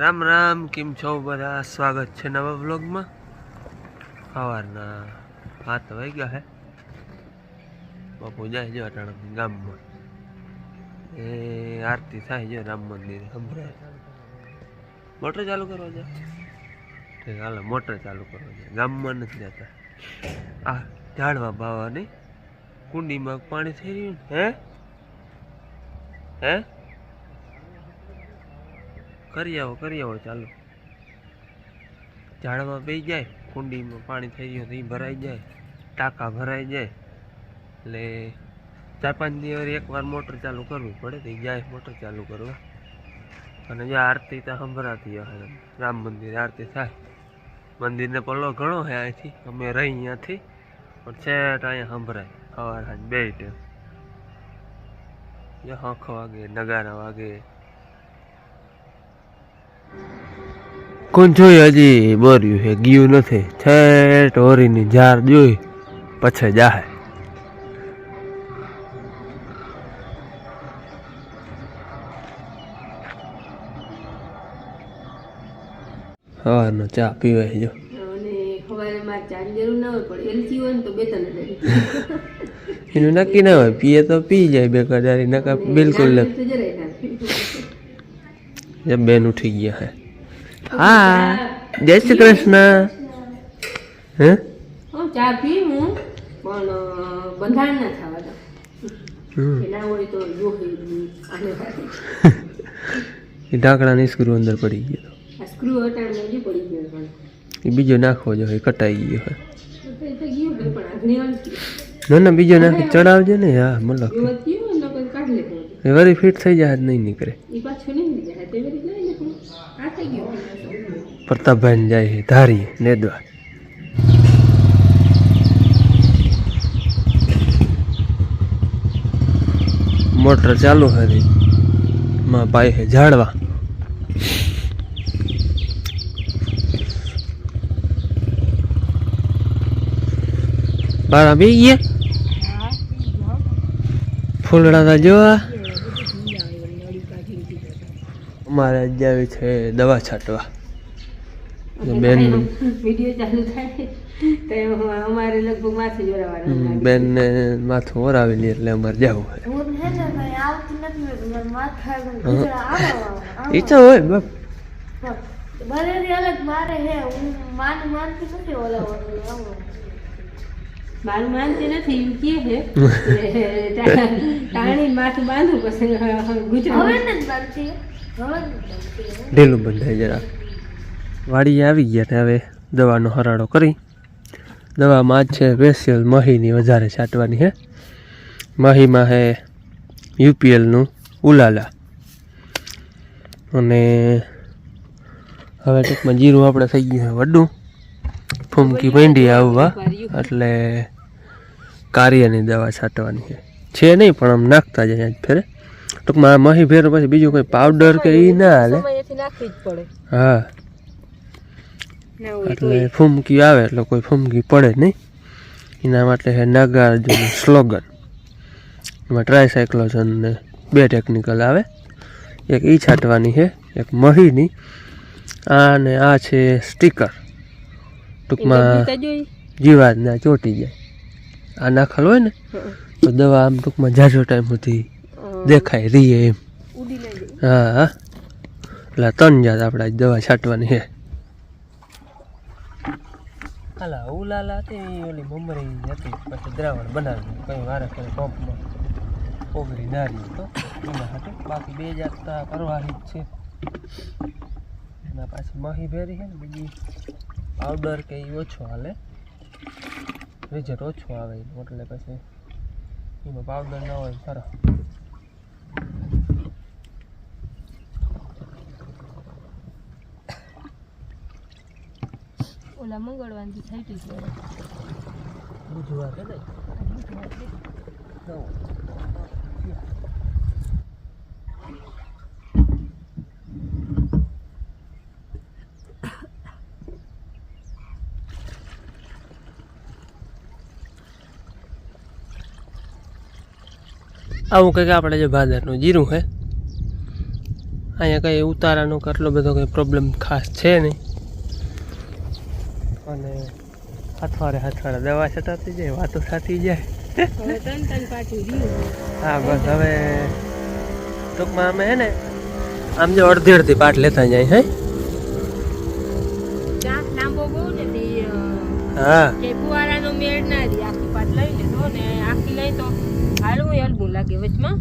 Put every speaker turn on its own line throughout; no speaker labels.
રામ રામ, કેમ છો બધા? સ્વાગત છે નવા વ્લોગમાં. સવારના 7 વાગ્યા હે. બાપુ જાય છે અટાણા ગામમાં. એ આરતી થાય છે રામ મંદિરે. સંભળાય મોટર ચાલુ કરવા છે. ઠીક, હાલો મોટર ચાલુ કરવા છે. ગામમાં નથી જતા. આ ઝાડવા બાવાની કુંડીમાં પાણી થઈ રહ્યું હે હે કરી આવો ચાલો. ઝાડમાં પી જાય, કુંડીમાં પાણી થઈ ગયું તો એ ભરાઈ જાય, ટાંકા ભરાઈ જાય એટલે 4-5 દિવસ એકવાર મોટર ચાલુ કરવી પડે. તો જાય મોટર ચાલુ કરવા. અને જ્યાં આરતી ત્યાં સંભળાતી હશે. રામ મંદિરે આરતી થાય. મંદિરને પલ્લો ઘણો છે અહીંથી, અમે રહી અહીંયાથી, પણ છેટ અહીંયા સંભળાય સવાર સાંજ બે ટાઈમ. હંખ વાગે, નગારા વાગે. કોણ જોઈ હજી બોર્યું છે, ગયું નથી. છેટ હોરીની ઝાર જોઈ પછી જાહે. સવારનો ચા પીવાય જો. એનું નક્કી ના હોય, પીએ તો પી જાય બેકરદારી, નકા બિલકુલ નથી. બેન ઉઠી ગયા હે. હા, જય શ્રી કૃષ્ણ. હે
ચા પી હું પણ બંધાણ ના થવા દો. એના હોય તો
એ ઢાંકણાની સ્ક્રૂ અંદર પડી ગયો.
આ સ્ક્રૂ હટાડવા જ પડી ગયો પણ
એ બીજો નાખવો જોઈએ, કટાઈ ગયો હે.
પણ
ના બીજો નાખી ચડાવજે ને. હા મતલબ એ વળી ફિટ થઈ જાય, નહીં નીકળે. પ્રતાપભાઈ જાય છે ધારી નેદવા. મોટર ચાલુ હતી, માં પાય છે ઝાડવા. બારા બી ગયા ફૂલડા જોવા. અમારે જાવી છે દવા છાંટવા. બેન
વિડિયો ચાલુ થાય તો અમારે લગભગ માથું જોરાવાનું.
બેન ને માથું ઓરાવી લે એટલે અમારે જવું હોય. એ તો હોય બાપ.
મારું માનતી નથી એમ કે છે. ટાણી માથું બાંધવું પછી
ઢીલું બંધાય જરા. વાડી આવી ગયા ને હવે દવાનો હરાડો કરી. દવામાં આજ છે સ્પેશિયલ મહીની વધારે છાંટવાની છે. મહીમાં છે યુપીએલનું ઉલાલા. અને હવે ટૂંકમાં જીરું આપણે થઈ ગયું છે વડું. ફૂમકી માંડી આવવા એટલે કાર્યની દવા છાંટવાની છે નહીં, પણ આમ નાખતા જાય આજ ફેરે. ટૂંકમાં આ મહી ફેર પછી બીજું કોઈ પાવડર કે એ ના હાલે. હા, એટલે ફૂમકી આવે એટલે કોઈ ફૂમકી પડે નહીં. એના માટે છે નાગાર્જુન સ્લોગન. એમાં ટ્રાયસાયક્લોઝન ને 2 ટેકનિકલ આવે. એક એ છાંટવાની છે, એક મહીની. અને આ છે સ્ટીકર. ટૂંકમાં જીવાત ના ચોટી જાય. આ નાખેલ હોય ને તો દવા આમ ટૂંકમાં ઝાઝો ટાઈમ સુધી દેખાય રીએ એમ. હા હા, એટલે 3 જાત આપણે દવા છાંટવાની છે. હાલા ઉલાલા હતી ઓલી મમરી હતી, પછી દ્રાવણ બનાવી કઈ વારે કરે પંપમાં ઓગળી દારી તો એના hatte. બાકી 2 જાત પરવાહી જ છે. એના પાછી મહી ભેરી છે ને બીજી પાવડર કે એ ઓછો હાલે, રિઝલ્ટ ઓછો આવે એટલે પછી એમાં પાવડર ના હોય ખરા.
ઓલા મંગળવારથી છાંટી છે.
બુધવાર કે નહીં આવું કંઈક આપણે જે ભાદરનું જીરું છે અહીંયા કંઈ ઉતારાનો કે આટલો બધો કંઈ પ્રોબ્લેમ ખાસ છે નહીં. અને હાથવારે દવા છટાતી જાય, વાતો થતી જાય.
હવે ત્રણ પાટી રહ્યું.
હા બસ હવે ટૂંકમાં અમે હે ને આમ જો અડધી પાટ લેતા જાય. હે
ચાક લાંબો બહુ ને તે
હા
કે ફુવારાનો મેળ ના રહી. આખી પાટ લઈ લેતો ને આખી લઈ તો હલવું લાગે વચમાં.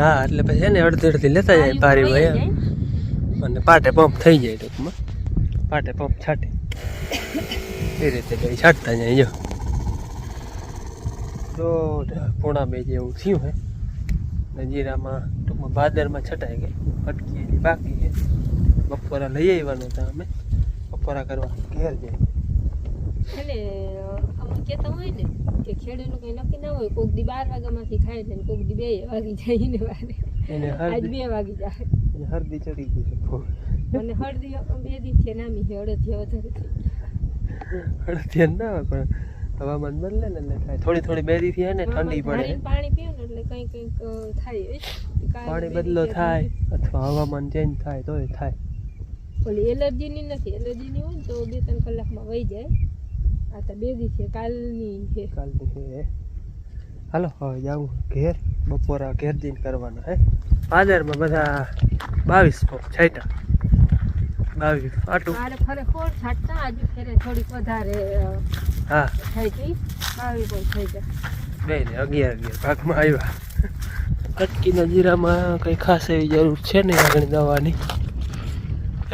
હા એટલે પછી છે ને અડધી લેતા જાય ભારી ભાઈ, અને પાટે પંપ થઈ જાય. ટૂંકમાં પાટે પંપ છાંટે એ રીતે કઈ છાંટતા જાય. જો પોણા 2 જેવું થયું હે ને જીરામાં ટૂંકમાં ભાદરમાં છટાઈ ગઈ, અટકી એની બાકી છે. બપોરા લઈ આવવાનું હતા અમે, બપોરા કરવા ઘેર જાય.
એટલે અમે કહેતા હોય ને કે ખેડૂતનું કંઈ નક્કી ના હોય, કોક દી 12 વાગ્યામાંથી ખાય છે ને કોક દી 2 વાગી જાય ને વારે.
એને
આજ 2 વાગી જાય.
એને હળદી ચડી ગઈ છે ફૂલ.
અને હળદી 2 દી છે નામી છે, અડદિયા વધારે છે.
હળદી ના હોય પણ હવામાન બદલે ને એટલે થાય. થોડી 2 દી થી ને ઠંડી પડે,
પાણી પીવું ને એટલે કંઈક થાય.
પાણી બદલો થાય અથવા હવામાન ચેન્જ થાય તોય થાય.
ઓલી એલર્જીની નથી, એલર્જીની હોય ને તો 2-3 કલાકમાં વહી જાય. આ તો 2 દી છે, કાલની છે.
હાલો હવે જાવું ઘેર, બપોરા ઘેર જઈને કરવાના. હે પાદરમાં બધા 22 પંપ છાંટા, 22 આટું.
મારે ફરે ખોળ છાંટતા આજે ફેરે થોડીક વધારે
હા
થઈ ગઈ, 22 પણ થઈ ગયા.
બે ને 11 ભાગમાં આવ્યા. કટકીના જીરામાં કંઈ ખાસ એવી જરૂર છે નહીં આગળ દવાની,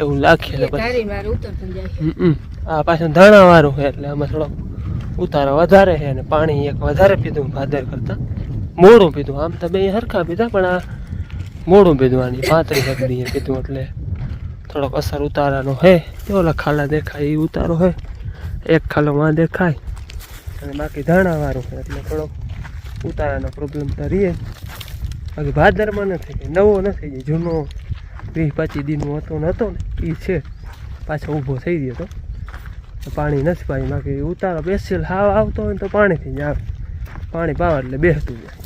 એવું લાગે.
તારી મારે ઉતરતું જાય.
આ પાછું ધાણા વાળું છે એટલે આમાં થોડો ઉતારો વધારે છે. અને પાણી એક વધારે પીધું ભાદર કરતાં, મોડું પીધું. આમ તો 2 હરખા પીધા પણ આ મોડું પીધું. આની 35 હકડીએ પીધું એટલે થોડોક અસર ઉતારાનો હે. ઓલા ખાલા દેખાય એ ઉતારો હે, એક ખાલોમાં દેખાય. અને બાકી ધાણા વાળું છે એટલે થોડોક ઉતારાનો પ્રોબ્લેમ તો રહે. બાકી ભાદરમાં નથી, કે નવો નથી, જે જૂનો 20-25 દીનો હતો ને એ છે, પાછો ઊભો થઈ ગયો તો. પાણી નથી પાઈ, બાકી ઉતારો બેસેલ હાવ આવતો હોય ને તો પાણીથી જ આવે. પાણી પાવા એટલે બેસતું જાય.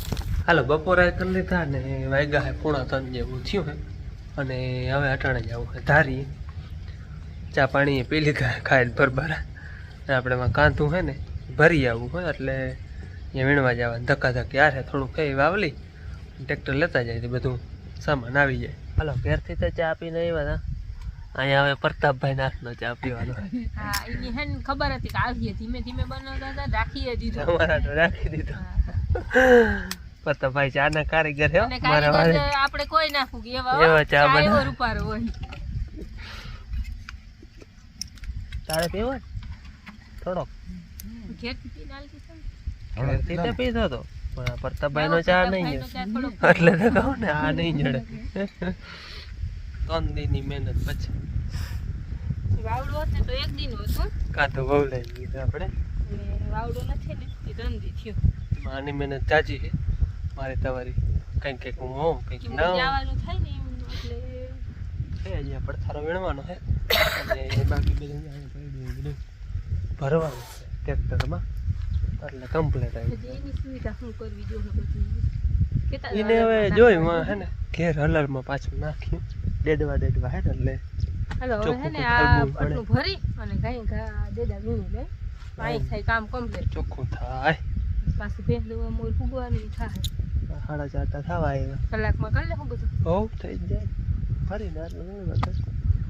હાલો બપોરે કરી લીધા ને વાગ્યા હે 2:45 જેવું થયું હે. અને હવે અટાણે જવું છે ધારી, ચા પાણી પી લીધા ખાઈને ભરભરા. આપણે એમાં કાંધું છે ને ભરી આવવું હોય એટલે અહીંયા વીણવા જવાનું. ધક્કાધક્કી આ છે થોડુંક કઈ વાવલી ટ્રેક્ટર લેતા જાય તો બધું સામાન આવી જાય. હાલો ઘેરથી તો ચા પીને આવ્યા હતા. અહીંયા હવે પ્રતાપભાઈ નાથનો ચા પીવાનો.
હા એની હે ખબર હતી કે આવીએ ધીમે ધીમે બનાવતા હતા, રાખીએ દીધો.
અમારા તો રાખી દીધો. પ્રતાપભાઈ ચા ના કારીગર હે મારા વાળે.
આપણે કોઈ ના ફૂગી એવા
ચા બનાવે
રૂપારો હોય.
તારે પીવો થોડોક?
ઘેરથી પીને આલતી છે.
ઘેરથી તો પીધો તો પણ પ્રતાપભાઈ નો ચા નહીં એટલે તો કહું ને આ નહીં જડે. 3 દીની મહેનત પછી
વાવડો હતો તો 1 દિન હતો.
કાં તો બહુ લઈ ગયું આપણે.
વાવડો નથી ને એ 3 દી થયો.
આની મહેનત ચાચી છે મારે તમારી. કંઈક હું હોમ કંઈક ના
જવાનું થાય ને એટલે
છે. હજી પડથારો વીણવાનો છે અને બાકી બધું ભરવાનું છે ટ્રેક્ટરમાં એટલે કમ્પ્લીટ આવી જાય.
એની સુવિધા શું કરવી જોઈએ બધી
એને હવે જોઈ હે ને ઘેર હલરમાં પાછું નાખ્યું ડેડવા હે એટલે
હાલો હવે હે ને આ પટલું ભરી અને ગાય દેદા વીણી લે પાણી થાય કામ કમ્પ્લીટ
ચોખ્ખું થાય.
પાછું ભેંસ દવા મોર ફૂગવાની થાય.
4:30 થવા આવ્યા.
કલાકમાં કરી લે હું બધું
હોવ થઈ જ જાય. ફરીને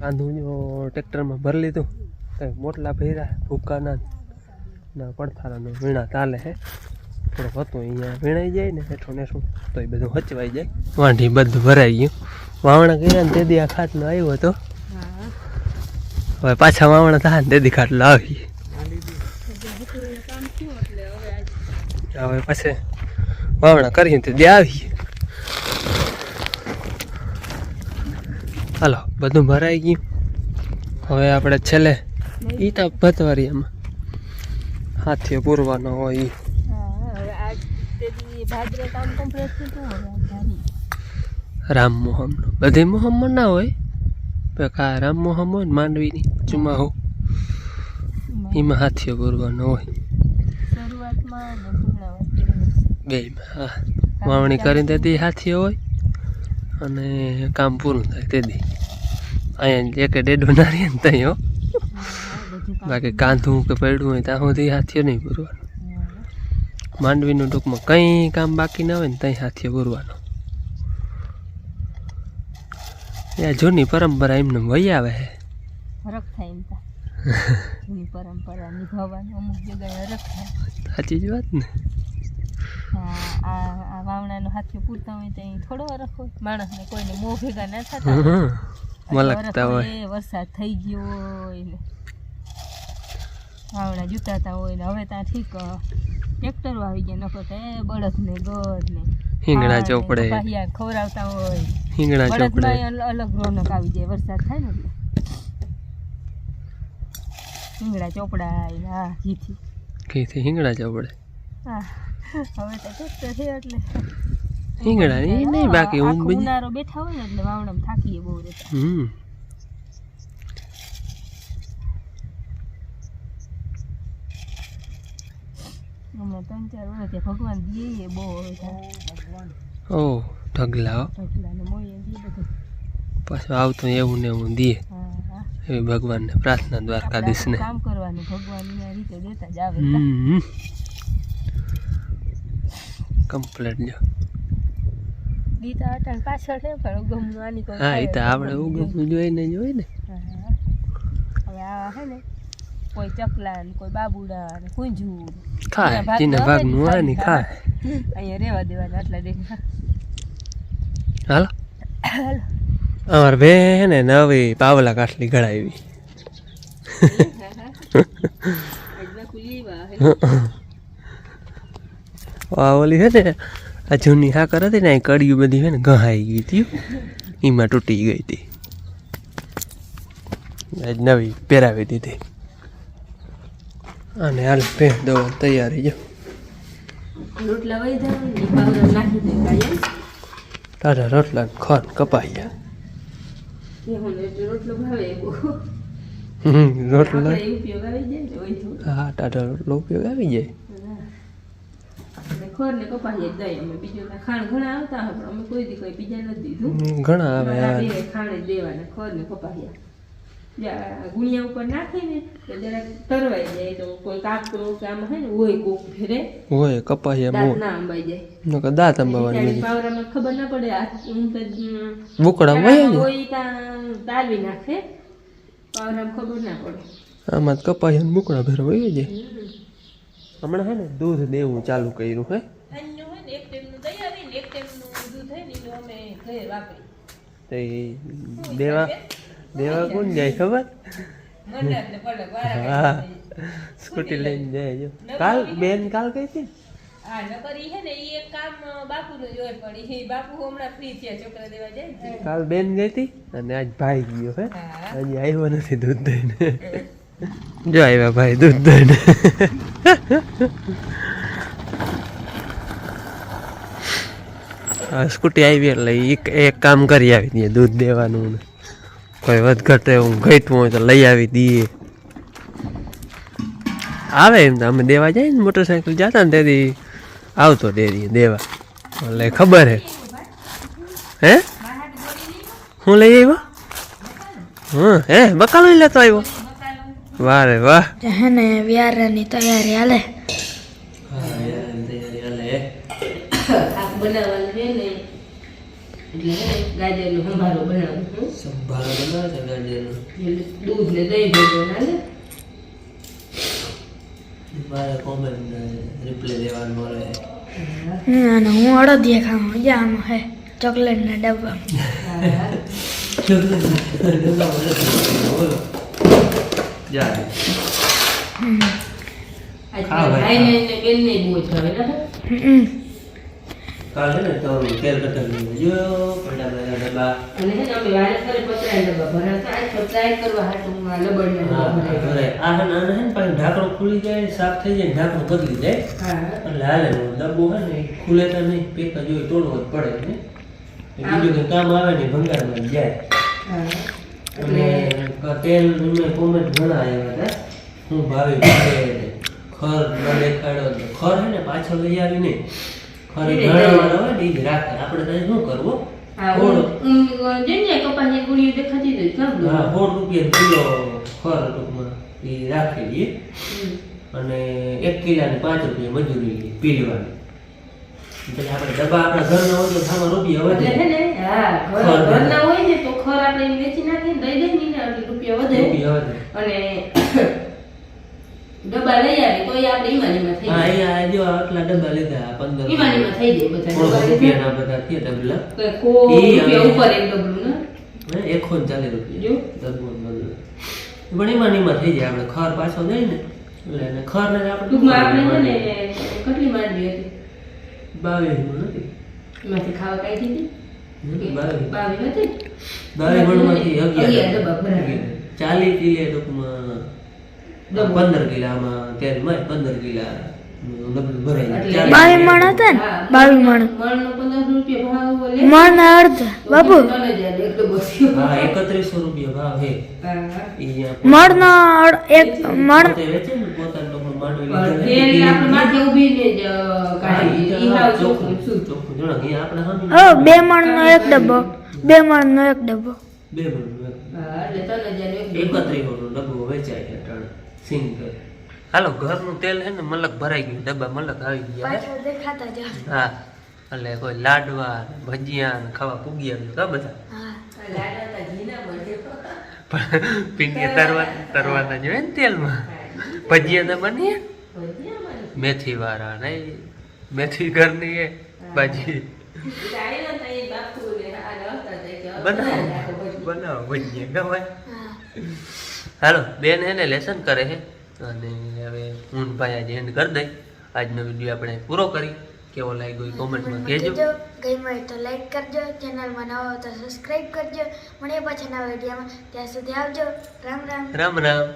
કાંધું ટ્રેક્ટરમાં ભરી લીધું. કંઈક મોટલા ભર્યા ભૂકાના ના પડથારાનું વીણા ચાલે છે. થોડુંક હતું અહીંયા વીણાઈ જાય ને હેઠું ને શું તો એ બધું હચવાઈ જાય. વાંઢી બધું ભરાઈ ગયું. વાવણા કર્યા ને તેથી આ ખાટલો આવ્યો હતો. હવે પાછા વાવણા થાય ને તેથી ખાટલો આવી. હવે પછી વાવણા કરીએ તે આવી. હાલો બધું ભરાઈ ગયું. હવે આપણે છેલ્લે ઈ તો ભતવારીયામાં હાથીઓ પૂરવાનો હોય ઈ. રામ મોહમ બધી મોહમ્મદ ના હોય કા રામ મોહમ હોય ને માંડવીની ચુમાહો એમાં હાથીઓ પૂરવાનો હોય બે. હા વાવણી કરીને તેથી હાથીઓ હોય અને કામ પૂરું થાય તેથી અહીંયા એક ડેડો ના રહે ને ત્યાં હો. બાકી કાંધું કે પડ્યું હોય ત્યાં સુધી હાથીઓ નહીં પૂરવાનું. માંડવીનું ટૂંકમાં કંઈ કામ બાકી ના હોય ને ત્યાં હાથીઓ પૂરવાનો. એ જૂની પરંપરા એમને વહી આવે છે.
હરખ થાય એમ તા જૂની પરંપરા નિભાવવાનું અમુક જગ્યાએ હરખ થાય.
સાચી જ વાત ને.
આ વાવણાનો હાથીઓ પૂરતા હોય તો અહીં થોડો હરખ હોય. માણસને કોઈને મોં ભેગા ના થતા
મલકતા હોય.
વરસાદ થઈ ગયો હોય ને વાવણા જૂતાતા હોય ને હવે ત્યાં ઠીક ટ્રેક્ટરો આવી ગયા નખો તો એ બળદ ને ગઢ ને
હિંગણા ચોપડે
ખવડાવતા હોય.
હિંગણા ચોપડે
અલગ રોનક આવી જાય વરસાદ થાય ને એટલે હિંગણા ચોપડા હા ઘીથી
ઘીથી હિંગણા ચોપડે.
હા હવે તો ટ્રેક્ટર છે એટલે
હિંગણા નહીં બાકી હું બીજી
ઉનાળો બેઠા હોય ને એટલે વાવણામાં થાકીએ બહુ રહેતા. હમણાં 3-4 વર્ષથી ભગવાન દે બહુ
ઓ ઢગલા
ઢગલાને મોઈએ દે બધું
પાછું આવતું એવું ને એવું દે એવી ભગવાનને પ્રાર્થના દ્વારકાધીશને
કામ કરવાનું ભગવાનની રીતે દેતા જ આવે.
કમ્પ્લેટ જો
ગીતા અટાણ પાછળ છે પણ ઉગમનું આની કોઈ
હા એ તો આપણે ઉગમનું જોઈને જ હોય ને.
હવે આ હે ને કોઈ ચકલા ને કોઈ બાબુડા ને કુંજું
ખાય જેને ભાગનું હોય ને ખાય.
અહીંયા રહેવા દેવાના આટલા દિન.
હાલો અમારે બે હે ને નવી પાવલા કાઠલી ઘડાવી. ઓલી છે ને આ જૂની હાકર હતી ને કડિયું બધી છે ને ગહાઈ ગઈ હતી એમાં તૂટી ગઈ હતી. નવી પહેરાવી દીધી અને હાલ પે દવા તૈયારી જો
રોટલા વહી જાય ને પાવડા નાખી દે કાયમ
તારા રોટલા ખોન કપાઈ ગયા.
રોટલો ભાવે
રોટલા
ઉપયોગ આવી જાય ને હોય તો
હા ટાટા રોટલો ઉપયોગ આવી જાય.
ખોર ને કપાઈ જ દઈએ અમે બીજું ખાણ ઘણા આવતા હોય પણ અમે કોઈ દી કોઈ બીજા નથી દીધું.
ઘણા આવે
ખાણ જ દેવાના ખોર ને કપાયા ગુણિયા ઉપર નાખે ને તો જરાક તરવાઈ જાય તો કોઈ કાકરો કે આમાં હે ને હોય કોક ફેરે
હોય કપાયા
દાંત ના અંબાઈ જાય
નકર દાંત અંબાવાની
પાવરામાં ખબર ના પડે હું તો
બુકડા હોય ને
હોય ત્યાં તારવી નાખે પાવરામાં ખબર ના પડે.
આમાં કપાયા બુકડા ભેર હોય જાય. હમણાં હે ને દૂધ દેવું ચાલુ કર્યું હે.
એક ટાઈમનું તૈયારી ને એક ટાઈમનું દૂધ હે ને અમે ઘરે વાપરી
તે દેવા કોણ જાય ખબર? હા સ્કૂટી લઈને જાય જો. કાલ બેન કાલ કઈ હતી
હા નકરી હે ને ઈ એક કામ બાપુનું જોઈ પડી બાપુ હમણાં ફ્રી થયા છોકરા દેવા જાય.
કાલ બેન ગઈ હતી અને આજ ભાઈ ગયો હે હજી આવ્યો નથી દૂધ દઈને. જો આવ્યા ભાઈ દૂધ દઈને. સ્કૂટી આવી એટલે એક કામ કરી આવી દઈએ દૂધ દેવાનું ને કોઈ વધઘટ એવું ઘટવું હોય તો લઈ આવી દઈએ. આવે એમ તો અમે દેવા જાય ને મોટરસાઇકલ જતા ને તેથી આવતો ડેરી દેવા એટલે ખબર હે હું લઈ આવ્યો હા હે બકાલો લેતો આવ્યો. વાહ રે વાહ
હે ને વ્યારાની તૈયારી હાલે.
બનાવવાનું છે ને એટલે ગાજરનો સંભારો બનાવવાનો.
સંભારો બનાવે છે ગાજરનો.
દૂધ ને દહીં ભેગું નાખે.
મારે કોમેન્ટ રિપ્લે લેવાનું મળે.
અને હું અડદિયા ખાવા જામ હે ચોકલેટ ના ડબ્બા.
કાલે ને તો તેલ કટક જો પડા ડબ્બા
અને હે ને અમે વારે ફરે પતરા ડબ્બા ભરાતા આજ પતરા કરવા હાટું આ લબડ ને
આ હે ને પણ ઢાંકણું ખુલી જાય સાફ થઈ જાય ઢાંકણું બદલી જાય એટલે હાલે ડબ્બો હે ને ખુલે તો નહીં પેક જ હોય તોડવો જ પડે ને બીજું કંઈ કામ આવે ને ભંગારમાં જાય. એટલે તેલ કોમેન્ટ ઘણા આવ્યા હતા હું ભાવી ખર ન દેખાડ્યો ખર હે ને પાછળ લઈ આવી નહીં ખરે ઘણા હોય ને એ જ રાખે આપણે ત્યાં શું કરવું
હા જેને કપાસની ગુણીઓ દેખાતી જ કામ દો
હા 4 રૂપિયા કિલો ખર ટૂંકમાં એ રાખી દઈએ અને 1 કિલાને 5 રૂપિયા મજૂરી પીલવાની એટલે આપણે ડબ્બા આપણા ઘરના હોય તો સામા રૂપિયા વધે
એટલે હે ને હા ઘરના હોય ને તો ખર આપણે વેચી નાખીને દઈ દઈએ ને એટલે રૂપિયા વધે અને ડબ્બા લઈ આવી તો આપણે ઈમાનીમાં થઈ
હા અહીંયા જો આટલા ડબ્બા લીધા 15
ઈમાનીમાં થઈ જાય બધા
રૂપિયાના બધા થયા ડબલા
કો રૂપિયા ઉપર એક ડબલું ને
140 રૂપિયા
જો
ડબ્બો પણ ઈમાનીમાં થઈ જાય આપણે ખર પાછો દઈ ને એટલે એને ખર ને આપણે
ટૂંકમાં આપણે છે ને કેટલી માંડવી હતી
22 નું નથી
એમાંથી ખાવા કાઢી દીધી 22 હતી
22 મણમાંથી 11
ડબ્બા ભરાય
40 કિલે ટૂંકમાં 15 કિલામાં ત્યારે 15 કિલા ડબલું ભરાય
22 મણ હતા ને 22 મણ
મણનો 15 રૂપિયા ભાવ લે
મણ ના અર્ધ બાબુ
તને જ એક ડબ્બો થયો
હા 3100 રૂપિયા ભાવ હે
હા
ઈ
મણ નો એક મણ
પોતે વેચે ને પોતાનું ટોપલું માંડવી
તેલ આપણે માથે ઊભીને જ કાઢી ઈ હાવ ચોખ્ખું શું
ચોખ્ખું જોણા અહીંયા આપણે હામી
હો 2 મણ નો એક ડબ્બો 2 મણ નો એક ડબ્બો
2 મણ
હા એટલે તને જ એક
3100 નો ડબ્બો વેચાય છે ત્રણ સિંગલ હાલો ઘરનું તેલ હે ને મલક ભરાઈ ગયું ડબ્બા મલક આવી ગયા હે.
પાછળ દેખાતા જા
હા એટલે કોઈ લાડવા ને ભજીયા ને ખાવા પૂગી આવ્યું કા બધા
હા
લાડાના ઘીના મળે
પણ પીંગે તરવાના જોઈએ ને તેલમાં ભજીયા ને બની મેથી વાળા ને મેથી ઘરની એ ભાજી બનાવો ભજીયા ગમે
હા
હાલો બેન હે ને લેસન કરે છે અને હવે હું ભાઈ આજે એન્ડ કરી દઈ આજનો વિડીયો આપણે પૂરો કરી કેવો લાગ્યો એ કોમેન્ટમાં કહેજો
ગમ્યું હોય તો લાઈક કરજો ચેનલમાં નવા હો તો સબસ્ક્રાઇબ કરજો મળીએ પાછા નવા વિડીયોમાં ત્યાં સુધી આવજો રામ રામ
રામ રામ